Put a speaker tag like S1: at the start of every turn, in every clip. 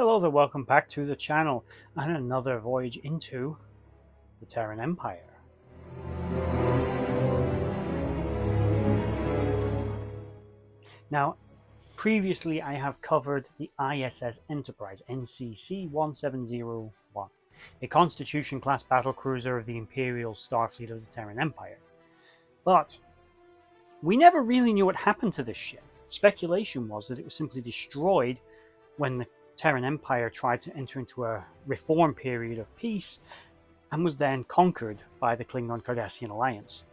S1: Hello there, welcome back to the channel and another voyage into the Terran Empire. Now, previously I have covered the ISS Enterprise, NCC-1701, a Constitution-class battlecruiser of the Imperial Starfleet of the Terran Empire. But we never really knew what happened to this ship. Speculation was that it was simply destroyed when the Terran Empire tried to enter into a reform period of peace and was then conquered by the Klingon-Cardassian alliance.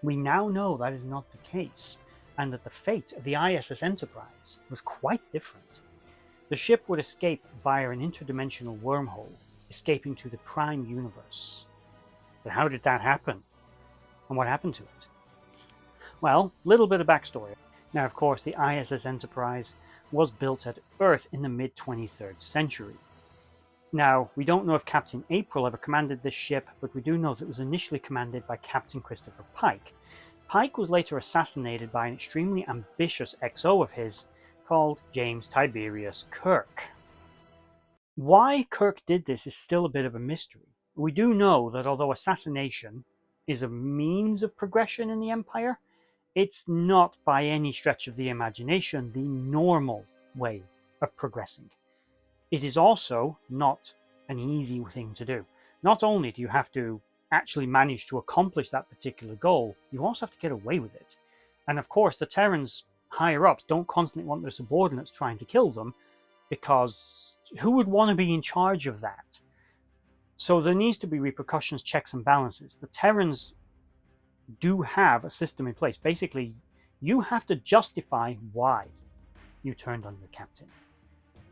S1: We now know that is not the case, and that the fate of the ISS Enterprise was quite different. The ship would escape via an interdimensional wormhole, escaping to the Prime Universe. But how did that happen? And what happened to it? Well, a little bit of backstory. Now, of course, the ISS Enterprise was built at Earth in the mid-23rd century. Now, we don't know if Captain April ever commanded this ship, but we do know that it was initially commanded by Captain Christopher Pike. Pike was later assassinated by an extremely ambitious XO of his called James Tiberius Kirk. Why Kirk did this is still a bit of a mystery. We do know that although assassination is a means of progression in the Empire, it's not by any stretch of the imagination the normal way of progressing. It is also not an easy thing to do. Not only do you have to actually manage to accomplish that particular goal, you also have to get away with it. And of course, the Terrans higher ups don't constantly want their subordinates trying to kill them, because who would want to be in charge of that? So there needs to be repercussions, checks and balances. The Terrans do have a system in place. Basically, you have to justify why you turned on your captain.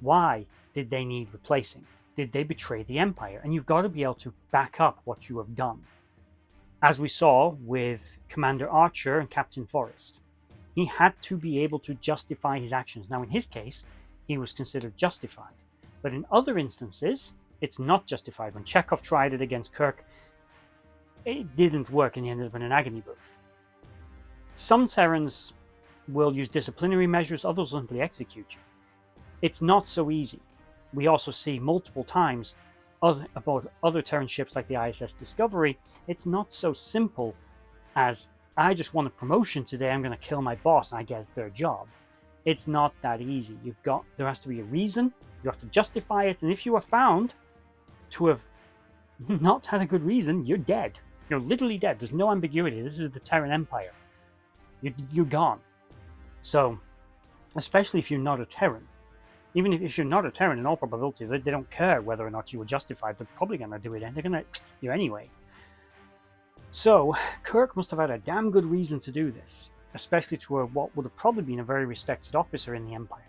S1: Why did they need replacing? Did they betray the Empire? And you've got to be able to back up what you have done. As we saw with Commander Archer and Captain Forrest, he had to be able to justify his actions. Now, in his case, he was considered justified. But in other instances, it's not justified. When Chekhov tried it against Kirk, it didn't work and he ended up in an agony booth. Some Terrans will use disciplinary measures, others will simply execute you. It's not so easy. We also see multiple times about other Terran ships like the ISS Discovery. It's not so simple as, I just want a promotion today, I'm going to kill my boss and I get their job. It's not that easy. There has to be a reason, you have to justify it, and if you are found to have not had a good reason, you're dead. You're literally dead. There's no ambiguity. This is the Terran Empire. You're gone. So, especially if you're not a Terran. Even if you're not a Terran, in all probability, they don't care whether or not you were justified. They're probably going to do it, and they're going to you anyway. So, Kirk must have had a damn good reason to do this, especially to what would have probably been a very respected officer in the Empire.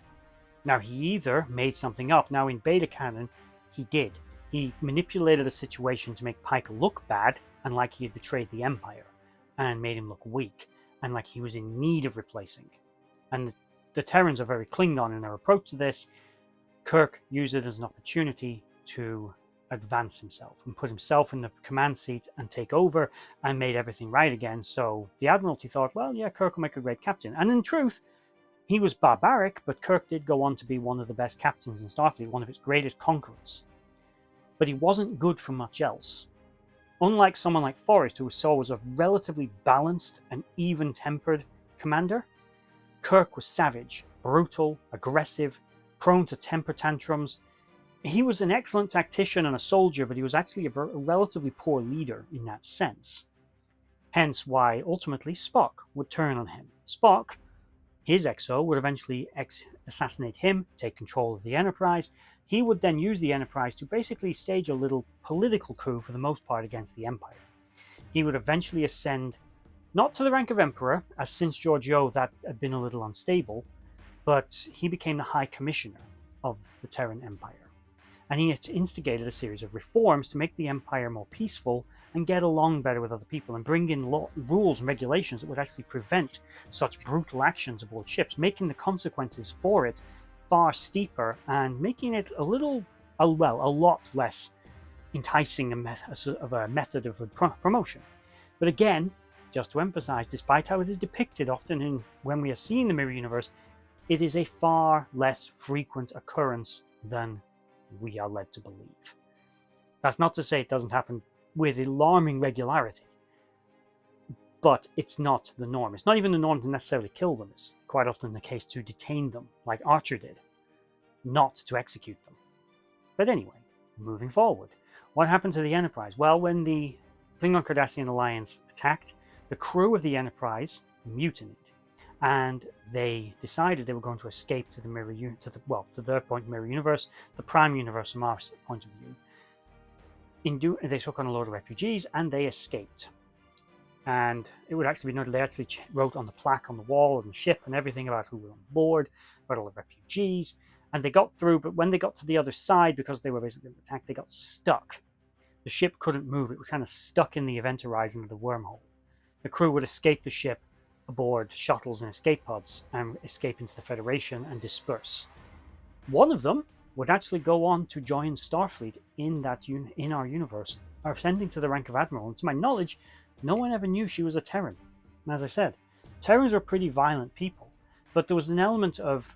S1: Now, he either made something up. Now, in beta canon, he did. He manipulated a situation to make Pike look bad and like he had betrayed the Empire, and made him look weak and like he was in need of replacing. And the Terrans are very Klingon in their approach to this. Kirk used it as an opportunity to advance himself and put himself in the command seat and take over, and made everything right again. So the Admiralty thought, well, yeah, Kirk will make a great captain. And in truth, he was barbaric, but Kirk did go on to be one of the best captains in Starfleet, one of its greatest conquerors. But he wasn't good for much else. Unlike someone like Forrest, who was a relatively balanced and even-tempered commander, Kirk was savage, brutal, aggressive, prone to temper tantrums. He was an excellent tactician and a soldier, but he was actually a relatively poor leader in that sense. Hence why, ultimately, Spock would turn on him. Spock, his XO, would eventually assassinate him, take control of the Enterprise. He would then use the Enterprise to basically stage a little political coup for the most part against the Empire. He would eventually ascend, not to the rank of Emperor, as since Georgiou that had been a little unstable, but he became the High Commissioner of the Terran Empire. And he had instigated a series of reforms to make the Empire more peaceful and get along better with other people, and bring in rules and regulations that would actually prevent such brutal actions aboard ships, making the consequences for it far steeper and making it a lot less enticing of a method of promotion. But again, just to emphasize, despite how it is depicted often when we are seeing the mirror universe, it is a far less frequent occurrence than we are led to believe. That's not to say it doesn't happen with alarming regularity, but it's not the norm. It's not even the norm to necessarily kill them. It's quite often the case to detain them, like Archer did, not to execute them. But anyway, moving forward. What happened to the Enterprise? Well, when the Klingon-Cardassian alliance attacked, the crew of the Enterprise mutinied, and they decided they were going to escape to the to their point mirror universe, the prime universe from our point of view. They took on a load of refugees, and they escaped. And it would actually be noted they actually wrote on the plaque on the wall of the ship and everything about who were on board, about all the refugees. And they got through, but when they got to the other side, because they were basically attacked, they got stuck. The ship couldn't move. It was kind of stuck in the event horizon of the wormhole. The crew would escape the ship aboard shuttles and escape pods and escape into the Federation and disperse. One of them would actually go on to join Starfleet in our universe, ascending to the rank of Admiral. And to my knowledge, no one ever knew she was a Terran. And as I said, Terrans are pretty violent people, but there was an element of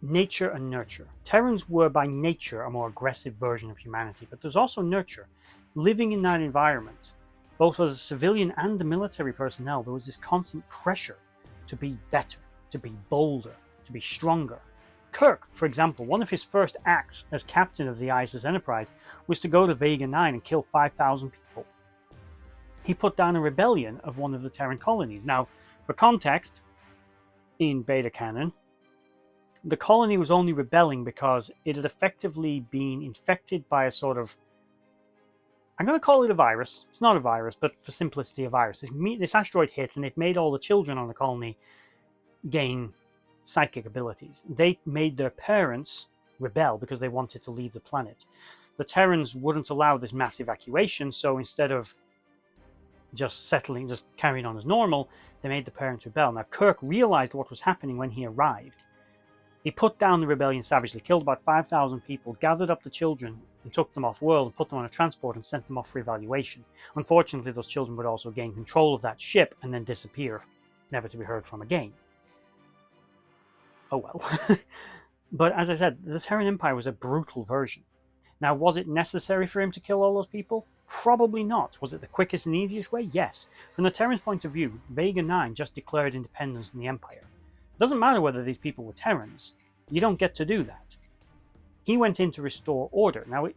S1: nature and nurture. Terrans were by nature a more aggressive version of humanity, but there's also nurture. Living in that environment, both as a civilian and the military personnel, there was this constant pressure to be better, to be bolder, to be stronger. Kirk, for example, one of his first acts as captain of the ISS Enterprise was to go to Vega 9 and kill 5,000 people. He put down a rebellion of one of the Terran colonies. Now, for context, in beta canon, the colony was only rebelling because it had effectively been infected by a sort of, I'm going to call it a virus. It's not a virus, but for simplicity, a virus. This asteroid hit, and it made all the children on the colony gain psychic abilities. They made their parents rebel because they wanted to leave the planet. The Terrans wouldn't allow this mass evacuation, so instead of just carrying on as normal, they made the parents rebel. Now, Kirk realized what was happening when he arrived. He put down the rebellion savagely, killed about 5,000 people, gathered up the children and took them off-world and put them on a transport and sent them off for evaluation. Unfortunately, those children would also gain control of that ship and then disappear, never to be heard from again. Oh well. But as I said, the Terran Empire was a brutal version. Now, was it necessary for him to kill all those people? Probably not. Was it the quickest and easiest way? Yes. From the Terran's point of view, Vega 9 just declared independence from the Empire. It doesn't matter whether these people were Terrans. You don't get to do that. He went in to restore order. Now,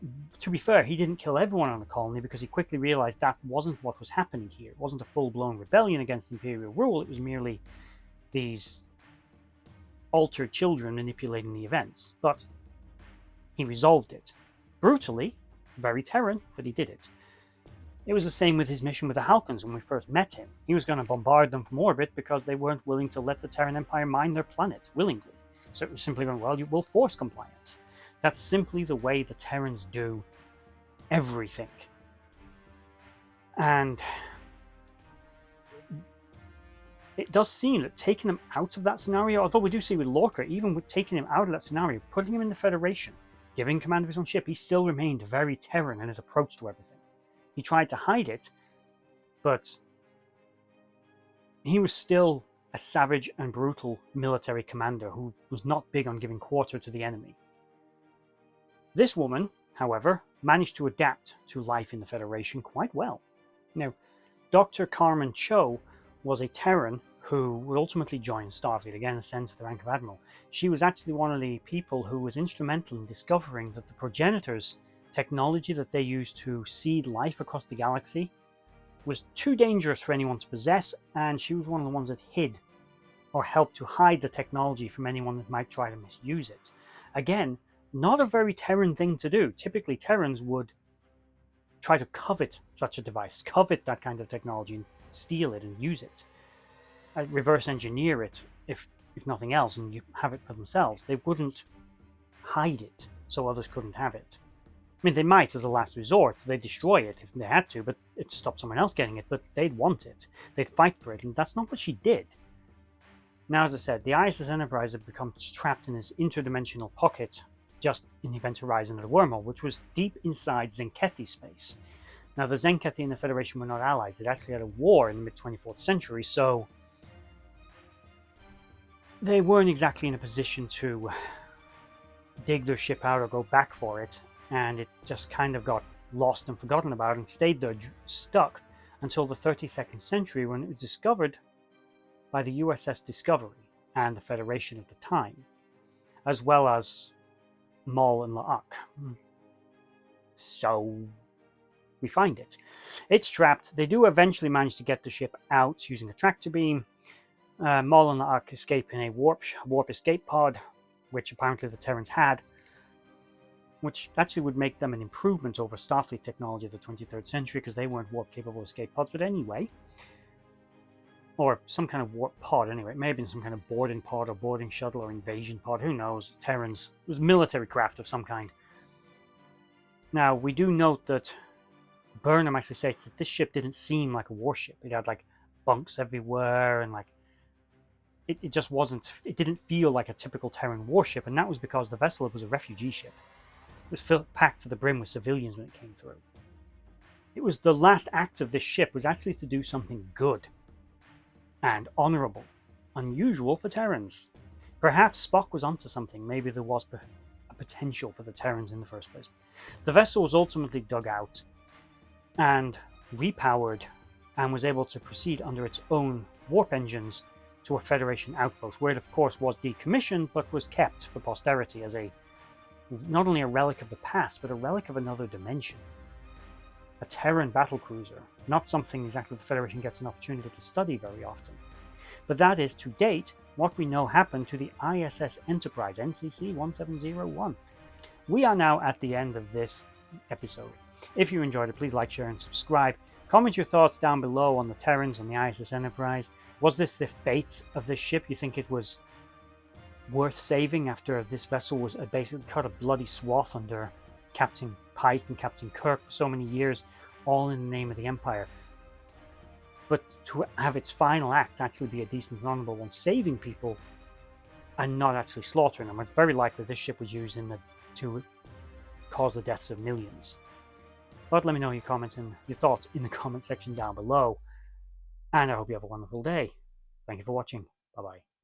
S1: to be fair, he didn't kill everyone on the colony because he quickly realized that wasn't what was happening here. It wasn't a full-blown rebellion against Imperial rule. It was merely these altered children manipulating the events. But he resolved it. Brutally, very Terran, but he did it. It was the same with his mission with the Halkans when we first met him. He was going to bombard them from orbit because they weren't willing to let the Terran Empire mine their planet willingly. So it was simply going, well, you will force compliance. That's simply the way the Terrans do everything. And it does seem that taking him out of that scenario, although we do see with Lorca, even with taking him out of that scenario, putting him in the Federation, giving command of his own ship, he still remained very Terran in his approach to everything. He tried to hide it, but he was still a savage and brutal military commander who was not big on giving quarter to the enemy. This woman, however, managed to adapt to life in the Federation quite well. Now, Dr. Carmen Cho was a Terran who would ultimately join Starfleet, again ascend to the rank of Admiral. She was actually one of the people who was instrumental in discovering that the progenitors' technology that they used to seed life across the galaxy was too dangerous for anyone to possess, and she was one of the ones that hid or helped to hide the technology from anyone that might try to misuse it. Again, not a very Terran thing to do. Typically, Terrans would try to covet such a device, covet that kind of technology, and steal it and use it. Reverse engineer it, if nothing else, and you have it for themselves. They wouldn't hide it so others couldn't have it. I mean, they might as a last resort. They'd destroy it if they had to, but it stopped someone else getting it. But they'd want it. They'd fight for it, and that's not what she did. Now, as I said, the ISS Enterprise had become trapped in this interdimensional pocket just in the event horizon of the wormhole, which was deep inside Zenkethi space. Now, the Zenkethi and the Federation were not allies. They'd actually had a war in the mid-24th century, so they weren't exactly in a position to dig their ship out or go back for it, and it just kind of got lost and forgotten about and stayed there stuck until the 32nd century, when it was discovered by the USS Discovery and the Federation at the time, as well as Maul and La'ak. So we find it. It's trapped. They do eventually manage to get the ship out using a tractor beam. Maul and La'ak escape in a warp escape pod, which apparently the Terrans had, which actually would make them an improvement over Starfleet technology of the 23rd century, because they weren't warp-capable escape pods. But anyway, or some kind of warp pod anyway. It may have been some kind of boarding pod or boarding shuttle or invasion pod. Who knows? Terrans. It was military craft of some kind. Now, we do note that Burnham actually states that this ship didn't seem like a warship. It had like bunks everywhere, and like it just wasn't. It didn't feel like a typical Terran warship, and that was because the vessel was a refugee ship. It was packed to the brim with civilians when it came through. It was the last act of this ship was actually to do something good and honorable, unusual for Terrans. Perhaps Spock was onto something. Maybe there was a potential for the Terrans in the first place. The vessel was ultimately dug out and repowered, and was able to proceed under its own warp engines to a Federation outpost, where it of course was decommissioned, but was kept for posterity as not only a relic of the past, but a relic of another dimension. A Terran battlecruiser, not something exactly the Federation gets an opportunity to study very often. But that is, to date, what we know happened to the ISS Enterprise, NCC 1701. We are now at the end of this episode. If you enjoyed it, please like, share, and subscribe. Comment your thoughts down below on the Terrans and the ISS Enterprise. Was this the fate of this ship? You think it was worth saving after this vessel was basically cut a bloody swath under Captain Pike and Captain Kirk for so many years, all in the name of the Empire? But to have its final act actually be a decent and honorable one, saving people and not actually slaughtering them. It's very likely this ship was used to cause the deaths of millions. But let me know your comments and your thoughts in the comment section down below. And I hope you have a wonderful day. Thank you for watching. Bye-bye.